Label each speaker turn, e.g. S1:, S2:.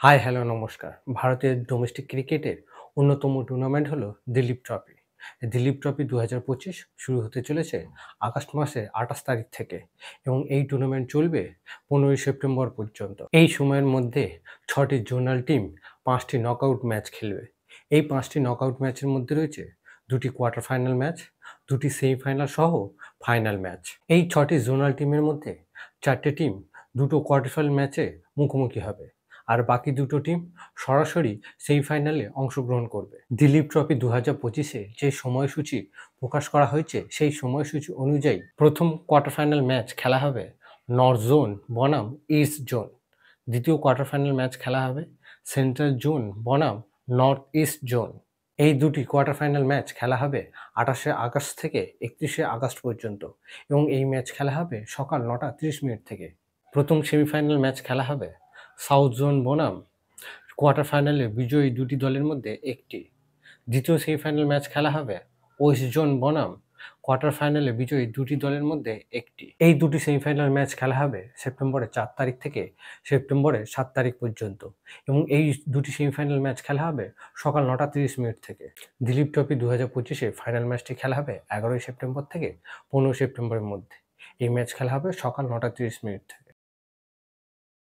S1: High, hello, নমস্কার। ভারতের domestic ক্রিকেটের অন্যতম টুর্নামেন্ট হলো দিলীপ ট্রফি। এই দিলীপ ট্রফি ২০২৫ শুরু হতে চলেছে আগস্ট মাসের ২৮ তারিখ থেকে এবং এই টুর্নামেন্ট চলবে ১৫ই সেপ্টেম্বর পর্যন্ত। এই সময়ের মধ্যে ৬টি জোনাল টিম ৫টি নকআউট ম্যাচ খেলবে। এই ৫টি নকআউট ম্যাচের মধ্যে রয়েছে ২টি কোয়ার্টার ফাইনাল ম্যাচ, ২টি সেমিফাইনাল সহ ফাইনাল ম্যাচ। এই ৬টি জোনাল টিমের মধ্যে ৪টে টিম দুটো কোয়ার্টার ফাইনাল ম্যাচে মুখোমুখি হবে। আর বাকি দুটো টিম সরাসরি সেমিফাইনালে অংশগ্রহণ করবে। দিলীপ ট্রফি ২০২৫-এ যে সময়সূচি প্রকাশ করা হয়েছে সেই সময়সূচি অনুযায়ী প্রথম কোয়ার্টার ফাইনাল ম্যাচ খেলা হবে নর্থ জোন বনাম ইস্ট জোন। দ্বিতীয় কোয়ার্টার ফাইনাল ম্যাচ খেলা হবে সেন্ট্রাল জোন বনাম নর্থ ইস্ট জোন। এই দুটি কোয়ার্টার ফাইনাল ম্যাচ খেলা হবে ২৮শে আগস্ট থেকে ৩১শে আগস্ট পর্যন্ত এবং এই ম্যাচ খেলা হবে সকাল ৯টা ৩০ মিনিট থেকে। প্রথম সেমিফাইনাল ম্যাচ খেলা হবে সাউথ জোন বনাম কোয়ার্টার ফাইনালে বিজয়ী দুটি দলের মধ্যে একটি। দ্বিতীয় সেমিফাইনাল ম্যাচ খেলা হবে ওয়েস্ট জোন বনাম কোয়ার্টার ফাইনালে বিজয়ী দুটি দলের মধ্যে একটি। এই দুটি সেমিফাইনাল ম্যাচ খেলা হবে সেপ্টেম্বরের ৪ তারিখ থেকে সেপ্টেম্বরের ৭ তারিখ পর্যন্ত এবং এই দুটি সেমিফাইনাল ম্যাচ খেলা হবে সকাল ৯টা ৩০ মিনিট থেকে। দিলীপ ট্রফি ২০২৫-এ ফাইনাল ম্যাচটি খেলা হবে ১১ই সেপ্টেম্বর থেকে ১৫ সেপ্টেম্বরের মধ্যে। এই ম্যাচ খেলা হবে সকাল ৯টা ৩০ মিনিট থেকে।